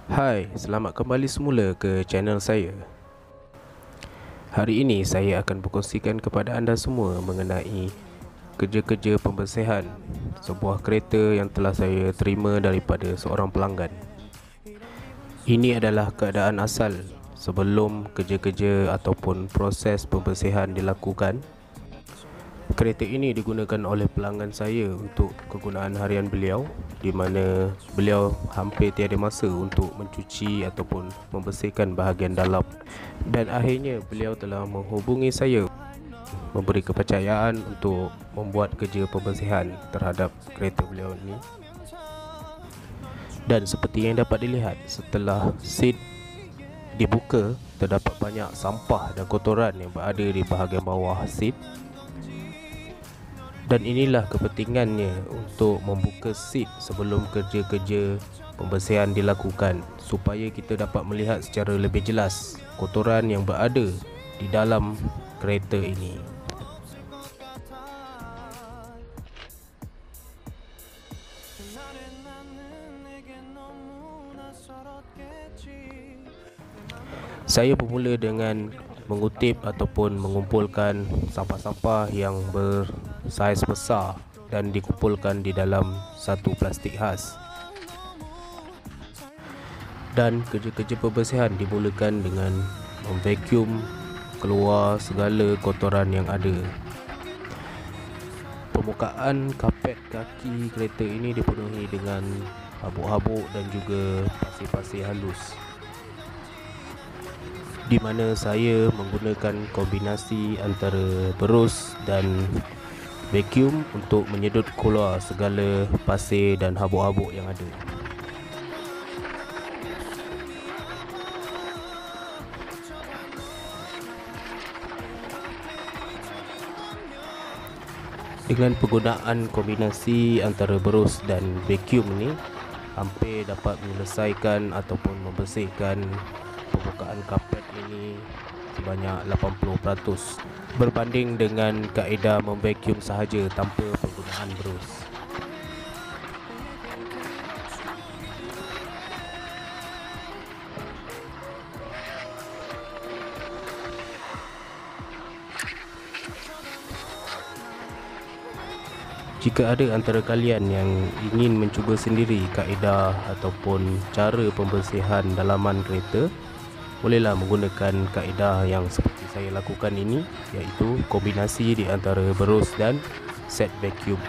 Hai, selamat kembali semula ke channel saya. Hari ini saya akan berkongsikan kepada anda semua mengenai kerja-kerja pembersihan sebuah kereta yang telah saya terima daripada seorang pelanggan. Ini adalah keadaan asal sebelum kerja-kerja ataupun proses pembersihan dilakukan. Kereta ini digunakan oleh pelanggan saya untuk kegunaan harian beliau, di mana beliau hampir tiada masa untuk mencuci ataupun membersihkan bahagian dalam. Dan akhirnya beliau telah menghubungi saya, memberi kepercayaan untuk membuat kerja pembersihan terhadap kereta beliau ini. Dan seperti yang dapat dilihat, setelah seat dibuka, terdapat banyak sampah dan kotoran yang berada di bahagian bawah seat. Dan inilah kepentingannya untuk membuka seat sebelum kerja-kerja pembersihan dilakukan, supaya kita dapat melihat secara lebih jelas kotoran yang berada di dalam kereta ini. Saya bermula dengan mengutip ataupun mengumpulkan sampah-sampah yang bersaiz besar dan dikumpulkan di dalam satu plastik khas. Dan kerja-kerja pembersihan dimulakan dengan memvacuum keluar segala kotoran yang ada. Permukaan kapet kaki kereta ini dipenuhi dengan habuk-habuk dan juga pasir-pasir halus, di mana saya menggunakan kombinasi antara berus dan vacuum untuk menyedut keluar segala pasir dan habuk-habuk yang ada. Dengan penggunaan kombinasi antara berus dan vacuum ini, hampir dapat menyelesaikan ataupun membersihkan permukaan kapet ini sebanyak 80% berbanding dengan kaedah memvacuum sahaja tanpa penggunaan berus. Jika ada antara kalian yang ingin mencuba sendiri kaedah ataupun cara pembersihan dalaman kereta, bolehlah menggunakan kaedah yang seperti saya lakukan ini, iaitu kombinasi di antara berus dan set vacuum.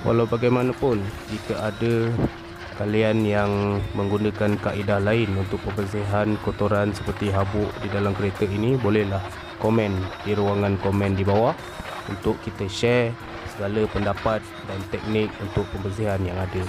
Walau bagaimanapun, jika ada kalian yang menggunakan kaedah lain untuk pembersihan kotoran seperti habuk di dalam kereta ini, bolehlah komen di ruangan komen di bawah untuk kita share segala pendapat dan teknik untuk pembersihan yang ada.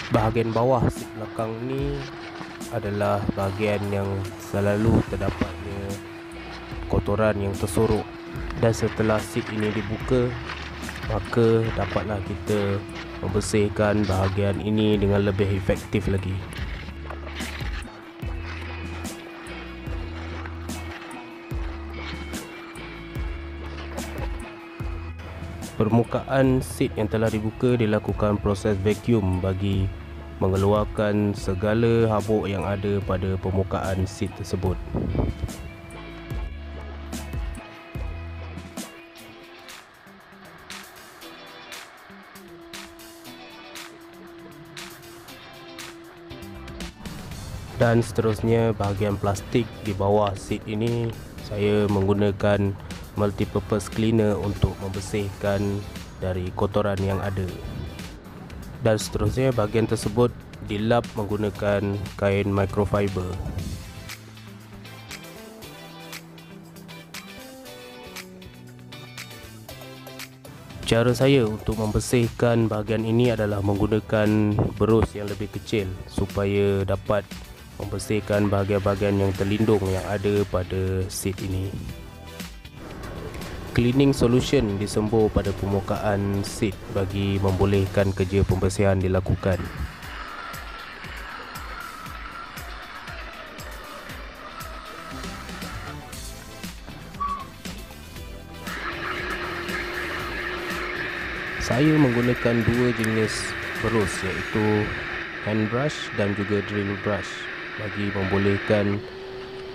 Bahagian bawah seat belakang ni adalah bahagian yang selalu terdapatnya kotoran yang tersorok, dan setelah seat ini dibuka, maka dapatlah kita membersihkan bahagian ini dengan lebih efektif lagi. Permukaan seat yang telah dibuka dilakukan proses vacuum bagi mengeluarkan segala habuk yang ada pada permukaan seat tersebut. Dan seterusnya, bahagian plastik di bawah seat ini saya menggunakan multipurpose cleaner untuk membersihkan dari kotoran yang ada. Dan seterusnya, bahagian tersebut dilap menggunakan kain microfiber. Cara saya untuk membersihkan bahagian ini adalah menggunakan berus yang lebih kecil supaya dapat membersihkan bahagian-bahagian yang terlindung yang ada pada seat ini. Cleaning solution disembur pada permukaan seat bagi membolehkan kerja pembersihan dilakukan. Saya menggunakan dua jenis berus, iaitu hand brush dan juga drill brush bagi membolehkan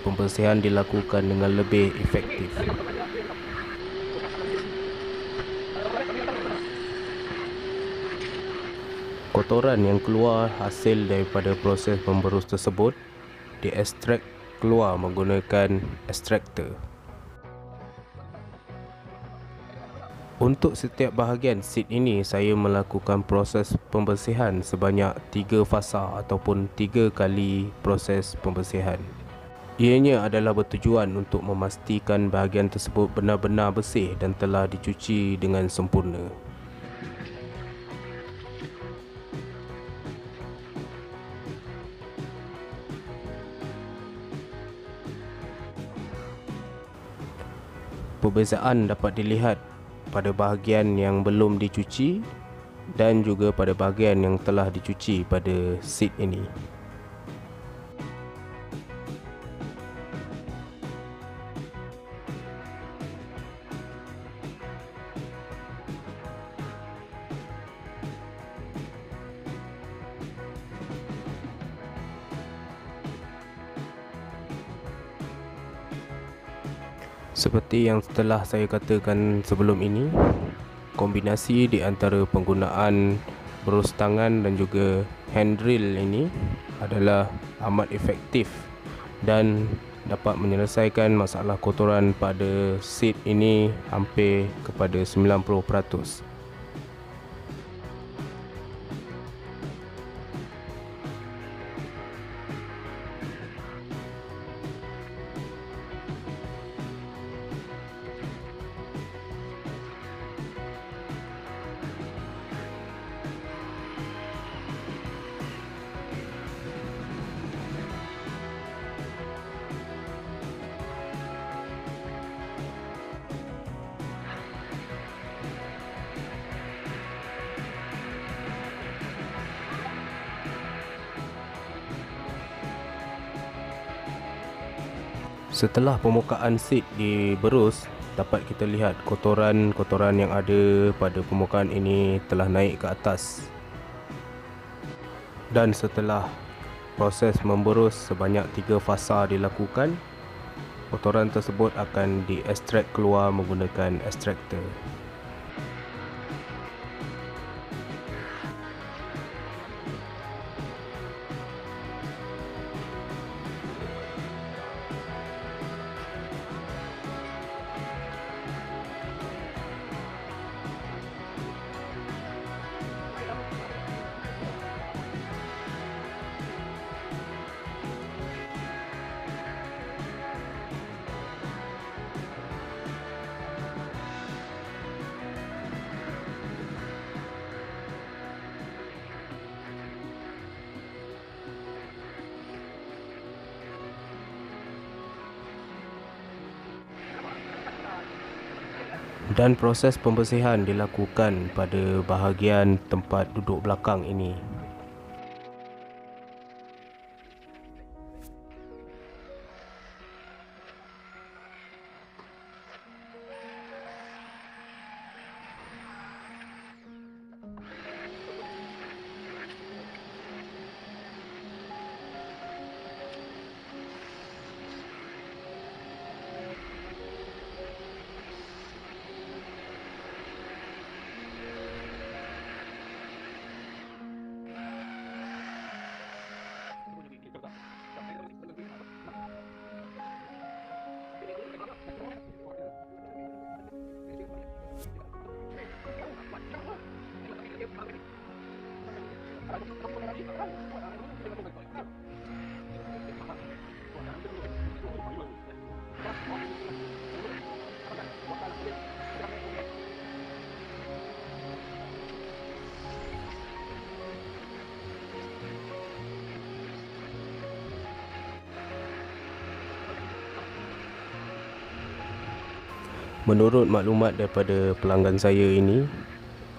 pembersihan dilakukan dengan lebih efektif. Kotoran yang keluar hasil daripada proses pemberus tersebut diekstrak keluar menggunakan ekstraktor. Untuk setiap bahagian seat ini, saya melakukan proses pembersihan sebanyak 3 fasa ataupun 3 kali proses pembersihan. Ianya adalah bertujuan untuk memastikan bahagian tersebut benar-benar bersih dan telah dicuci dengan sempurna. Perbezaan dapat dilihat pada bahagian yang belum dicuci dan juga pada bahagian yang telah dicuci pada seat ini. Seperti yang telah saya katakan sebelum ini, kombinasi di antara penggunaan berus tangan dan juga hand drill ini adalah amat efektif dan dapat menyelesaikan masalah kotoran pada seat ini hampir kepada 90%. Setelah permukaan seat diberus, dapat kita lihat kotoran-kotoran yang ada pada permukaan ini telah naik ke atas. Dan setelah proses memberus sebanyak 3 fasa dilakukan, kotoran tersebut akan diekstrak keluar menggunakan ekstraktor. Dan proses pembersihan dilakukan pada bahagian tempat duduk belakang ini. Menurut maklumat daripada pelanggan saya ini,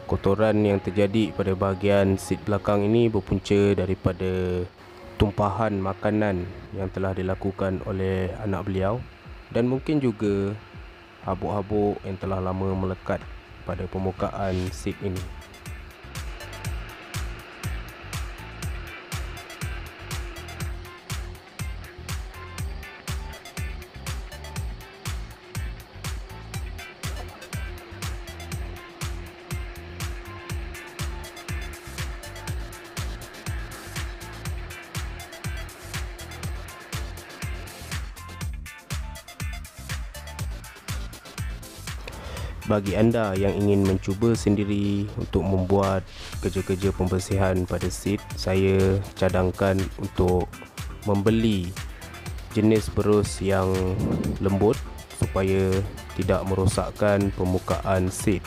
kotoran yang terjadi pada bahagian seat belakang ini berpunca daripada tumpahan makanan yang telah dilakukan oleh anak beliau, dan mungkin juga habuk-habuk yang telah lama melekat pada permukaan seat ini. Bagi anda yang ingin mencuba sendiri untuk membuat kerja-kerja pembersihan pada seat, saya cadangkan untuk membeli jenis berus yang lembut supaya tidak merosakkan permukaan seat.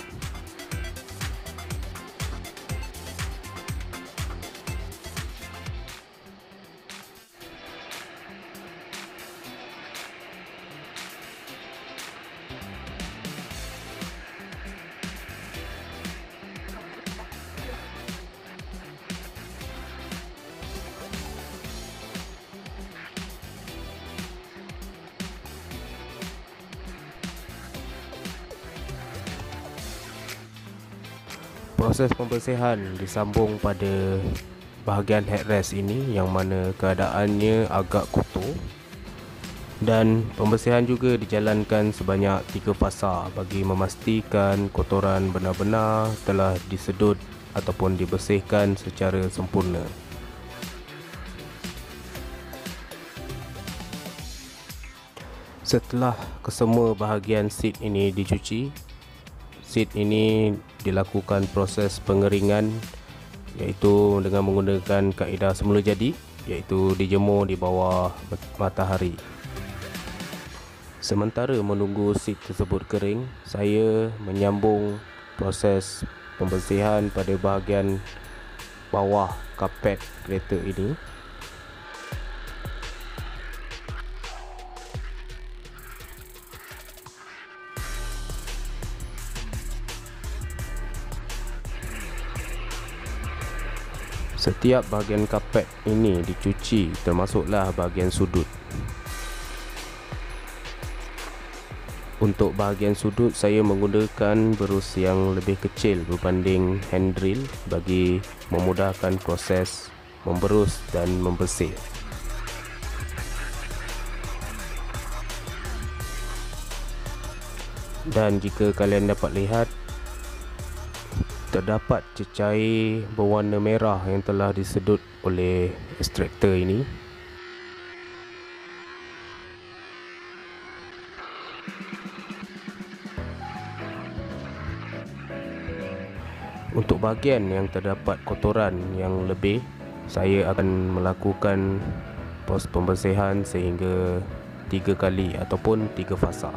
Proses pembersihan disambung pada bahagian headrest ini yang mana keadaannya agak kotor, dan pembersihan juga dijalankan sebanyak 3 fasa bagi memastikan kotoran benar-benar telah disedut ataupun dibersihkan secara sempurna. Setelah kesemua bahagian seat ini dicuci, seat ini dilakukan proses pengeringan, iaitu dengan menggunakan kaedah semula jadi, iaitu dijemur di bawah matahari. Sementara menunggu seat tersebut kering, saya menyambung proses pembersihan pada bahagian bawah kapet kereta ini. Setiap bahagian kapet ini dicuci, termasuklah bahagian sudut. Untuk bahagian sudut, saya menggunakan berus yang lebih kecil berbanding hand drill bagi memudahkan proses memberus dan membersih. Dan jika kalian dapat lihat, terdapat cecair berwarna merah yang telah disedut oleh ekstraktor ini. Untuk bahagian yang terdapat kotoran yang lebih, saya akan melakukan proses pembersihan sehingga 3 kali ataupun 3 fasa.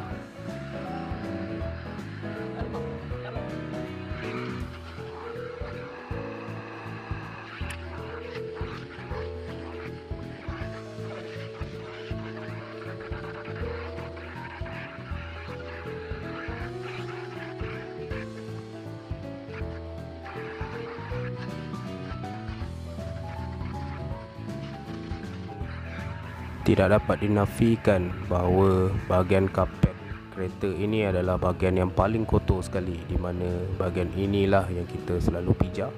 Tidak dapat dinafikan bahawa bahagian kapet kereta ini adalah bahagian yang paling kotor sekali, di mana bahagian inilah yang kita selalu pijak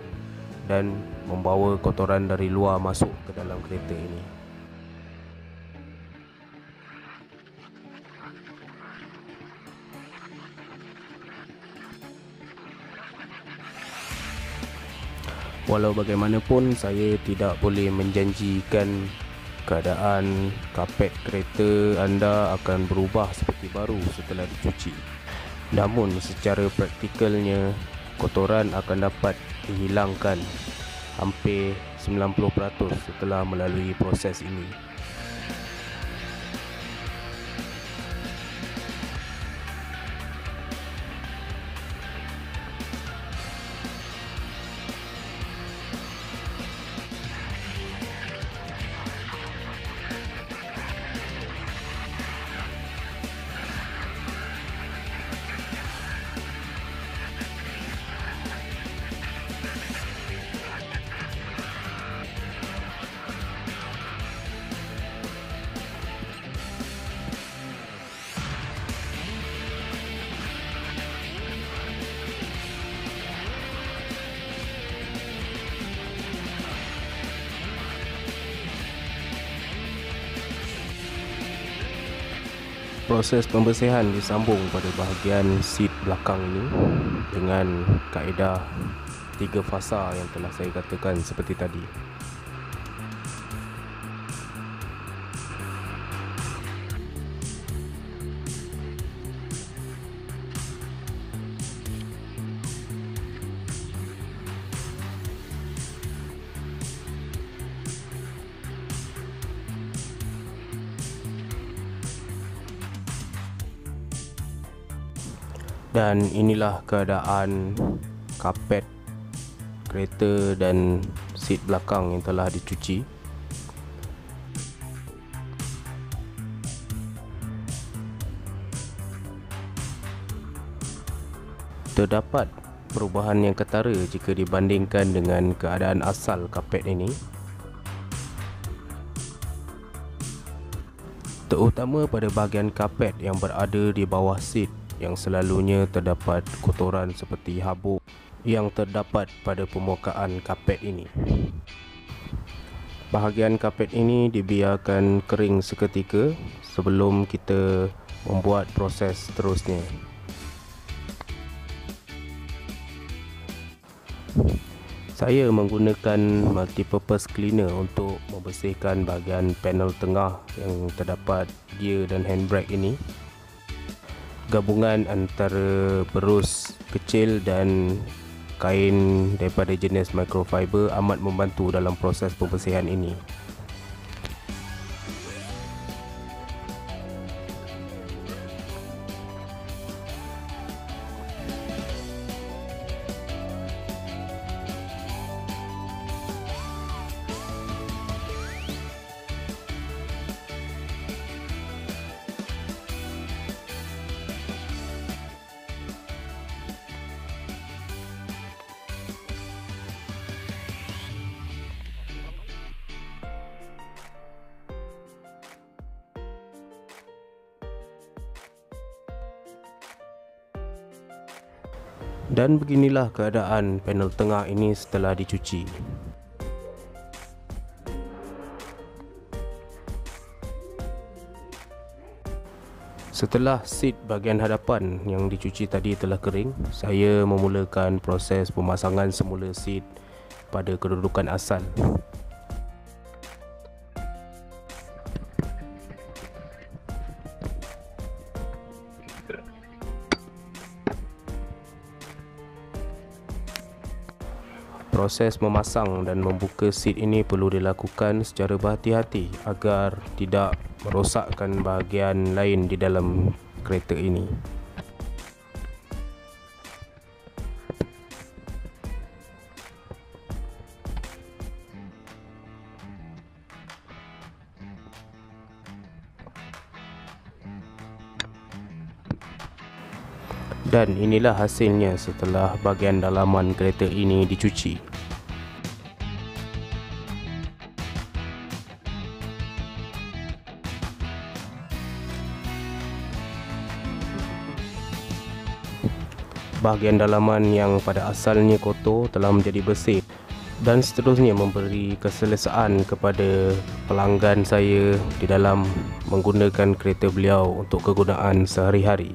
dan membawa kotoran dari luar masuk ke dalam kereta ini. Walau bagaimanapun, saya tidak boleh menjanjikan keadaan kapet kereta anda akan berubah seperti baru setelah dicuci. Namun secara praktikalnya, kotoran akan dapat dihilangkan hampir 90% setelah melalui proses ini. Proses pembersihan disambung pada bahagian seat belakang ini dengan kaedah 3 fasa yang telah saya katakan seperti tadi. Dan inilah keadaan kapet kereta dan seat belakang yang telah dicuci. Terdapat perubahan yang ketara jika dibandingkan dengan keadaan asal kapet ini, terutama pada bahagian kapet yang berada di bawah seat yang selalunya terdapat kotoran seperti habuk yang terdapat pada permukaan kapet ini. Bahagian kapet ini dibiarkan kering seketika sebelum kita membuat proses seterusnya. Saya menggunakan multipurpose cleaner untuk membersihkan bahagian panel tengah yang terdapat gear dan handbrake ini. Gabungan antara berus kecil dan kain daripada jenis microfiber amat membantu dalam proses pembersihan ini. Dan beginilah keadaan panel tengah ini setelah dicuci. Setelah seat bahagian hadapan yang dicuci tadi telah kering, saya memulakan proses pemasangan semula seat pada kedudukan asal. Proses memasang dan membuka seat ini perlu dilakukan secara berhati-hati agar tidak merosakkan bahagian lain di dalam kereta ini. Dan inilah hasilnya setelah bahagian dalaman kereta ini dicuci. Bahagian dalaman yang pada asalnya kotor telah menjadi bersih dan seterusnya memberi keselesaan kepada pelanggan saya di dalam menggunakan kereta beliau untuk kegunaan sehari-hari.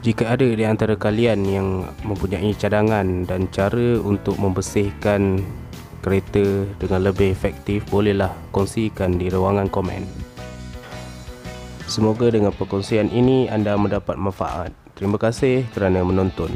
Jika ada di antara kalian yang mempunyai cadangan dan cara untuk membersihkan kereta dengan lebih efektif, bolehlah kongsikan di ruangan komen. Semoga dengan perkongsian ini anda mendapat manfaat. Terima kasih kerana menonton.